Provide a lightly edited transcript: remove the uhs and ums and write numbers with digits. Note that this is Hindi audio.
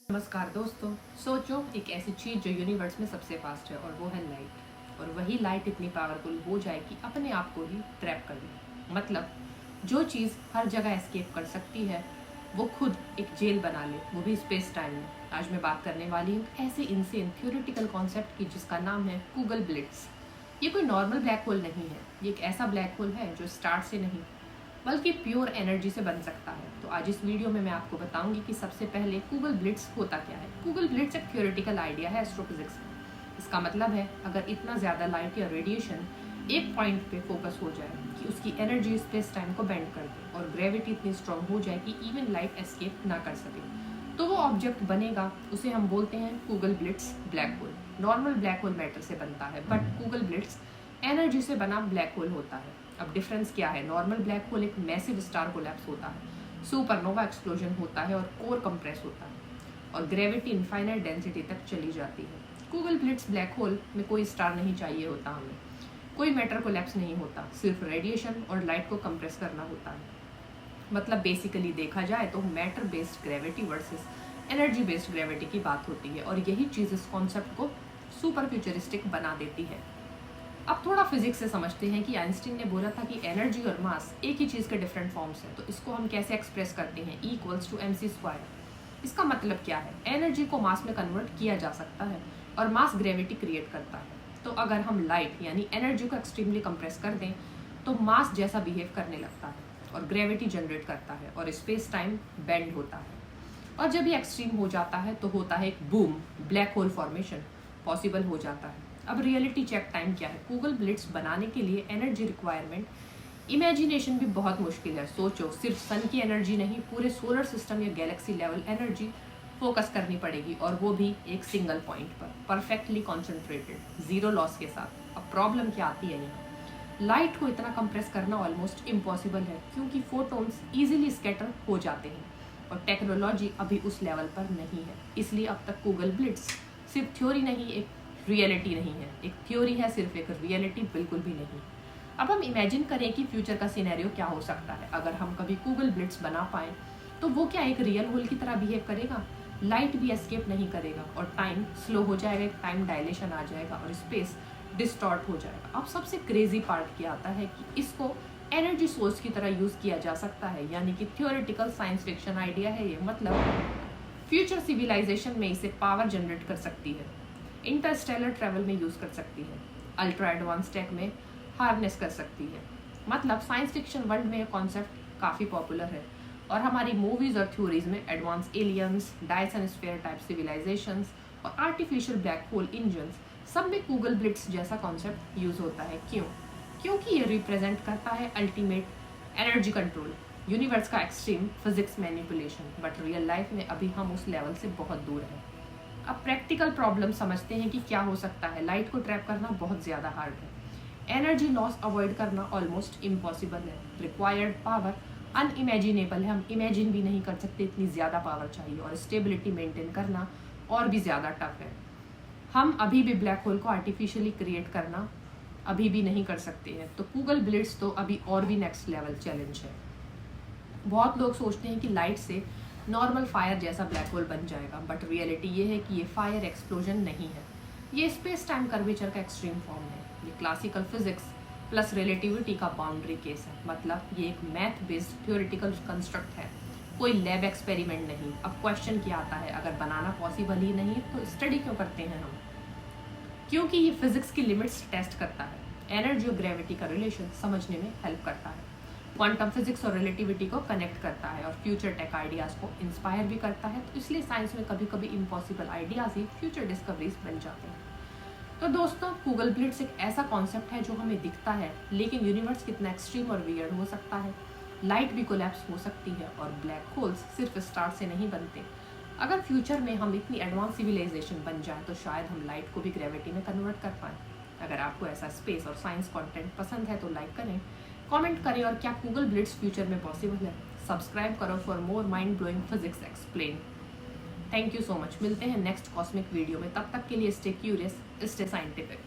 नमस्कार दोस्तों। सोचो एक ऐसी चीज़ जो यूनिवर्स में सबसे फास्ट है और वो है लाइट। और वही लाइट इतनी पावरफुल हो जाए कि अपने आप को ही ट्रैप कर ले। मतलब जो चीज़ हर जगह एस्केप कर सकती है वो खुद एक जेल बना ले, वो भी स्पेस टाइम में। आज मैं बात करने वाली हूँ ऐसे इनसेन थ्योरेटिकल कॉन्सेप्ट की जिसका नाम है गूगल ब्लिट्स। ये कोई नॉर्मल ब्लैक होल नहीं है, ये एक ऐसा ब्लैक होल है जो स्टार से नहीं बल्कि प्योर एनर्जी से बन सकता है। तो आज इस वीडियो में मैं आपको बताऊंगी कि सबसे पहले गूगल ब्लिट्स होता क्या है। गूगल ब्लिट्स एक थ्योरेटिकल आइडिया है एस्ट्रोफिजिक्स में। इसका मतलब है अगर इतना ज़्यादा लाइट या रेडिएशन एक पॉइंट पे फोकस हो जाए कि उसकी एनर्जी स्पेस टाइम को बेंड कर दे और ग्रेविटी इतनी स्ट्रांग हो जाए कि इवन लाइट एस्केप ना कर सके, तो वो ऑब्जेक्ट बनेगा। उसे हम बोलते हैं Google Blitz black hole. Normal black hole matter से बनता है बट गूगल ब्लिट्स एनर्जी से बना ब्लैक होल होता है। अब डिफरेंस क्या है? नॉर्मल ब्लैक होल एक मैसिव स्टार कोलैप्स होता है, सुपरनोवा एक्सप्लोजन होता है और कोर कंप्रेस होता है और ग्रेविटी इनफाइनाइट डेंसिटी तक चली जाती है। गूगल ब्लिट्स ब्लैक होल में कोई स्टार नहीं चाहिए होता, हमें कोई मैटर कोलैप्स नहीं होता, सिर्फ रेडिएशन और लाइट को कंप्रेस करना होता है। मतलब बेसिकली देखा जाए तो matter based gravity versus energy based gravity की बात होती है और यही चीज़ इस कॉन्सेप्ट को सुपर फ्यूचरिस्टिक बना देती है। अब थोड़ा फिजिक्स से समझते हैं कि आइंस्टीन ने बोला था कि एनर्जी और मास एक ही चीज़ के डिफरेंट फॉर्म्स हैं। तो इसको हम कैसे एक्सप्रेस करते हैं? E=mc²। इसका मतलब क्या है? एनर्जी को मास में कन्वर्ट किया जा सकता है और मास ग्रेविटी क्रिएट करता है। तो अगर हम लाइट यानी एनर्जी को एक्सट्रीमली कंप्रेस कर दें तो मास जैसा बिहेव करने लगता है और ग्रेविटी जनरेट करता है और स्पेस टाइम बेंड होता है। और जब ये एक्सट्रीम हो जाता है तो होता है एक boom, black hole formation possible हो जाता है। अब रियलिटी चेक टाइम क्या है? गूगल ब्लिट्स बनाने के लिए एनर्जी रिक्वायरमेंट, इमेजिनेशन भी बहुत मुश्किल है। सोचो, सिर्फ सन की एनर्जी नहीं, पूरे सोलर सिस्टम या गैलेक्सी लेवल एनर्जी फोकस करनी पड़ेगी और वो भी एक सिंगल पॉइंट पर, परफेक्टली कॉन्सेंट्रेटेड, जीरो लॉस के साथ। अब प्रॉब्लम क्या आती है यहाँ? लाइट को इतना कंप्रेस करना ऑलमोस्ट इम्पॉसिबल है क्योंकि फोटोन्स इजीली स्कैटर हो जाते हैं और टेक्नोलॉजी अभी उस लेवल पर नहीं है। इसलिए अब तक गूगल ब्लिट्स सिर्फ थ्योरी नहीं, एक रियलिटी नहीं है। एक थ्योरी है सिर्फ, एक रियलिटी बिल्कुल भी नहीं। अब हम इमेजिन करें कि फ्यूचर का सिनेरियो क्या हो सकता है। अगर हम कभी गूगल ब्लिट्स बना पाए तो वो क्या एक रियल होल की तरह बिहेव करेगा? लाइट भी एस्केप नहीं करेगा और टाइम स्लो हो जाएगा, एक टाइम डायलेशन आ जाएगा और स्पेस डिस्टॉर्ट हो जाएगा। अब सबसे क्रेजी पार्ट क्या आता है कि इसको एनर्जी सोर्स की तरह यूज किया जा सकता है, यानी कि थियोरेटिकल साइंस फिक्शन आइडिया है ये। मतलब फ्यूचर सिविलाइजेशन में इसे पावर जनरेट कर सकती है, इंटरस्टेलर ट्रैवल में यूज कर सकती है, अल्ट्रा एडवांस टेक में हार्नेस कर सकती है। मतलब साइंस फिक्शन वर्ल्ड में ये कॉन्सेप्ट काफ़ी पॉपुलर है और हमारी मूवीज और थ्योरीज में advance aliens, Dyson sphere type civilisations और आर्टिफिशियल ब्लैक होल इंजन्स, सब में गूगल ब्लिट्स जैसा कॉन्सेप्ट यूज होता है। क्यों? क्योंकि ये रिप्रेजेंट करता है अल्टीमेट एनर्जी कंट्रोल, यूनिवर्स का extreme physics manipulation. But real life में अभी हम उस लेवल से बहुत दूर हैं। अब प्रैक्टिकल प्रॉब्लम समझते हैं कि क्या हो सकता है। लाइट को ट्रैप करना बहुत ज़्यादा हार्ड है, एनर्जी लॉस अवॉइड करना ऑलमोस्ट इम्पॉसिबल है, रिक्वायर्ड पावर अनइमेजिनेबल है, हम इमेजिन भी नहीं कर सकते, इतनी ज़्यादा पावर चाहिए और स्टेबिलिटी मेंटेन करना और भी ज़्यादा टफ है। हम अभी भी ब्लैक होल को आर्टिफिशियली क्रिएट करना अभी भी नहीं कर सकते हैं। तो गूगल ब्लिट्स तो अभी और भी नेक्स्ट लेवल चैलेंज है। बहुत लोग सोचते हैं कि लाइट से नॉर्मल फायर जैसा ब्लैक होल बन जाएगा, बट रियलिटी ये है कि ये फायर एक्सप्लोजन नहीं है, ये स्पेस टाइम कर्वेचर का एक्सट्रीम फॉर्म है। ये क्लासिकल फिजिक्स प्लस रिलेटिविटी का बाउंड्री केस है। मतलब ये एक मैथ बेस्ड थ्योरेटिकल कंस्ट्रक्ट है, कोई लैब एक्सपेरिमेंट नहीं। अब क्वेश्चन क्या आता है? अगर बनाना पॉसिबल ही नहीं तो स्टडी क्यों करते हैं हम? क्योंकि ये फिजिक्स की लिमिट्स टेस्ट करता है, एनर्जी और ग्रेविटी का रिलेशन समझने में हेल्प करता है, क्वांटम फिजिक्स और रिलेटिविटी को कनेक्ट करता है और फ्यूचर टेक आइडियाज़ को इंस्पायर भी करता है। तो इसलिए साइंस में कभी कभी इम्पॉसिबल आइडियाज़ ही फ्यूचर डिस्कवरीज बन जाते हैं। तो दोस्तों, गूगल ब्लिट्स एक ऐसा कॉन्सेप्ट है जो हमें दिखता है, लेकिन यूनिवर्स कितना एक्सट्रीम और वियर्ड हो सकता है। लाइट भी कोलैप्स हो सकती है और ब्लैक होल्स सिर्फ स्टार से नहीं बनते। अगर फ्यूचर में हम इतनी एडवांस सिविलाइजेशन बन जाए तो शायद हम लाइट को भी ग्रेविटी में कन्वर्ट कर पाएँ। अगर आपको ऐसा स्पेस और साइंस कंटेंट पसंद है तो लाइक करें, कमेंट करें और क्या गूगल ब्लिट्स फ्यूचर में पॉसिबल है। सब्सक्राइब करो for more mind blowing physics explain. Thank you so much. मिलते हैं नेक्स्ट कॉस्मिक वीडियो में, तब तक के लिए स्टे क्यूरियस, स्टे साइंटिफिक।